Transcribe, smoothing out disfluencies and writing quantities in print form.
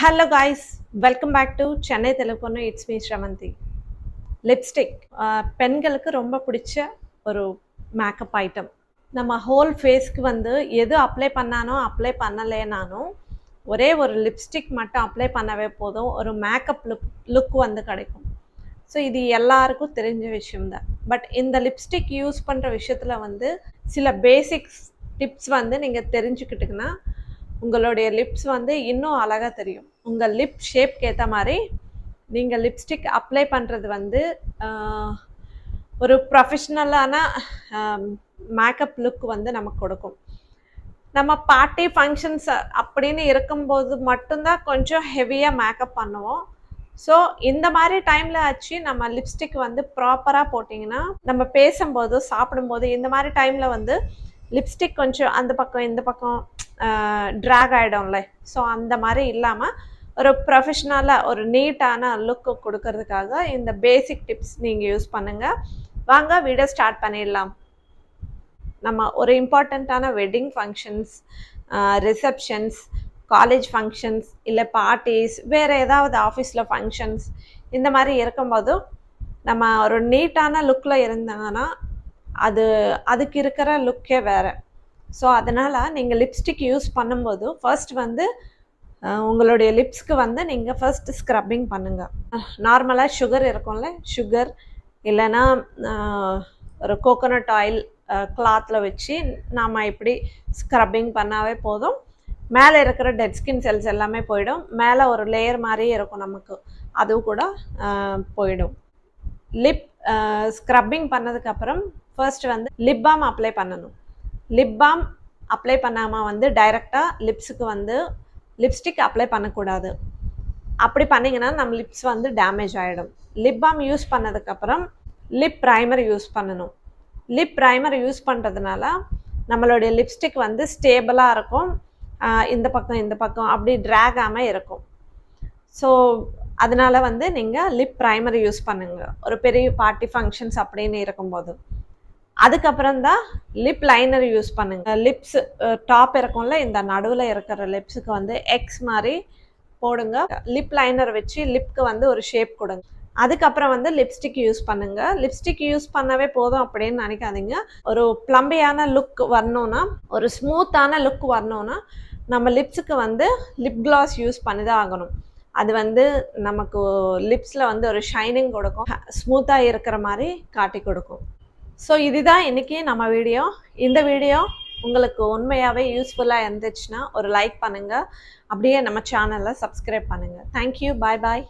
Hello guys, welcome back to Chennai Telugu. It's me Shravanti. Lipstick பெண்களுக்கு ரொம்ப பிடிச்ச ஒரு மேக்கப் ஐட்டம். நம்ம ஹோல் ஃபேஸ்க்கு வந்து எது அப்ளை பண்ணானோ அப்ளை பண்ணலைனாலும் ஒரே ஒரு லிப்ஸ்டிக் மட்டும் அப்ளை பண்ணவே போதும், ஒரு மேக்கப் லுக் வந்து கிடைக்கும். ஸோ இது எல்லாருக்கும் தெரிஞ்ச விஷயம்தான். பட் இந்த லிப்ஸ்டிக் யூஸ் பண்ணுற விஷயத்தில் வந்து சில பேசிக்ஸ் டிப்ஸ் வந்து நீங்கள் தெரிஞ்சுக்கிட்டிங்கன்னா உங்களுடைய லிப்ஸ் வந்து இன்னும் அழகாக தெரியும். உங்கள் லிப் ஷேப்க்கு ஏற்ற மாதிரி நீங்கள் லிப்ஸ்டிக் அப்ளை பண்ணுறது வந்து ஒரு ப்ரொஃபஷ்னலான மேக்கப் லுக் வந்து நமக்கு கொடுக்கும். நம்ம பார்ட்டி ஃபங்க்ஷன்ஸ் அப்படின்னு இருக்கும்போது மட்டும்தான் கொஞ்சம் ஹெவியாக மேக்கப் பண்ணுவோம். ஸோ இந்த மாதிரி டைமில் ஆச்சு நம்ம லிப்ஸ்டிக் வந்து ப்ராப்பராக போட்டிங்கன்னா நம்ம பேசும்போது சாப்பிடும்போது இந்த மாதிரி டைமில் வந்து லிப்ஸ்டிக் கொஞ்சம் அந்த பக்கம் இந்த பக்கம் ட்ராக் ஆகிடும்ல. ஸோ அந்த மாதிரி இல்லாமல் ஒரு ப்ரொஃபஷ்னலாக ஒரு நீட்டான லுக்கு கொடுக்கறதுக்காக இந்த பேசிக் டிப்ஸ் நீங்கள் யூஸ் பண்ணுங்கள். வாங்க வீடியோ ஸ்டார்ட் பண்ணிடலாம். நம்ம ஒரு இம்பார்ட்டண்ட்டான wedding functions, receptions, college functions, இல்லை பார்ட்டிஸ், வேறு ஏதாவது ஆஃபீஸில் ஃபங்க்ஷன்ஸ் இந்த மாதிரி இருக்கும்போது நம்ம ஒரு நீட்டான லுக்கில் இருந்தாங்கன்னா அதுக்கு இருக்கிற லுக்கே வேறு. ஸோ அதனால் நீங்கள் லிப்ஸ்டிக் யூஸ் பண்ணும்போது ஃபர்ஸ்ட் வந்து உங்களுடைய லிப்ஸ்க்கு வந்து நீங்கள் ஃபர்ஸ்ட் ஸ்க்ரப்பிங் பண்ணுங்கள். நார்மலாக சுகர் இருக்கும்ல, சுகர் இல்லைன்னா ஒரு கோகோனட் ஆயில் கிளாத்தில் வச்சு நாம் இப்படி ஸ்க்ரப்பிங் பண்ணாவே போதும். மேலே இருக்கிற டெட் ஸ்கின் செல்ஸ் எல்லாமே போயிடும். மேலே ஒரு லேயர் மாதிரியே இருக்கும் நமக்கு, அதுவும் கூட போயிடும். லிப் ஸ்க்ரப்பிங் பண்ணதுக்கப்புறம் ஃபர்ஸ்ட் வந்து லிப் பாம் அப்ளை பண்ணணும். லிப் பாம் அப்ளை பண்ணாமல் வந்து டைரெக்டாக லிப்ஸுக்கு வந்து லிப்ஸ்டிக் அப்ளை பண்ணக்கூடாது. அப்படி பண்ணிங்கன்னா நம்ம லிப்ஸ் வந்து டேமேஜ் ஆகிடும். லிப் பாம் யூஸ் பண்ணதுக்கப்புறம் லிப் ப்ரைமர் யூஸ் பண்ணணும். லிப் ப்ரைமர் யூஸ் பண்ணுறதுனால நம்மளுடைய லிப்ஸ்டிக் வந்து ஸ்டேபிளாக இருக்கும், இந்த பக்கம் அப்படி ட்ராக் ஆகாமல் இருக்கும். ஸோ அதனால் வந்து நீங்கள் லிப் ப்ரைமர் யூஸ் பண்ணுங்கள் ஒரு பெரிய பார்ட்டி ஃபங்க்ஷன்ஸ் அப்படின்னு இருக்கும்போது. அதுக்கப்புறம் தான் லிப் லைனர் யூஸ் பண்ணுங்கள். லிப்ஸ் டாப் இருக்கும்ல, இந்த நடுவில் இருக்கிற லிப்ஸுக்கு வந்து எக்ஸ் மாதிரி போடுங்க. லிப் லைனர் வச்சு லிப்க்கு வந்து ஒரு ஷேப் கொடுங்க. அதுக்கப்புறம் வந்து லிப்ஸ்டிக் யூஸ் பண்ணுங்கள். லிப்ஸ்டிக் யூஸ் பண்ணவே போதும் அப்படின்னு நினைக்காதீங்க. ஒரு ப்ளம்பியான லுக் வரணும்னா, ஒரு ஸ்மூத்தான லுக் வரணும்னா நம்ம லிப்ஸுக்கு வந்து லிப் கிளாஸ் யூஸ் பண்ணி தான் ஆகணும். அது வந்து நமக்கு லிப்ஸில் வந்து ஒரு ஷைனிங் கொடுக்கும், ஸ்மூத்தாக இருக்கிற மாதிரி காட்டி கொடுக்கும். ஸோ இதுதான் இன்றைக்கி நம்ம வீடியோ. இந்த வீடியோ உங்களுக்கு உண்மையாகவே யூஸ்ஃபுல்லாக இருந்துச்சுன்னா ஒரு லைக் பண்ணுங்கள், அப்படியே நம்ம சேனலை சப்ஸ்கிரைப் பண்ணுங்கள். தேங்க்யூ, பாய் பாய்.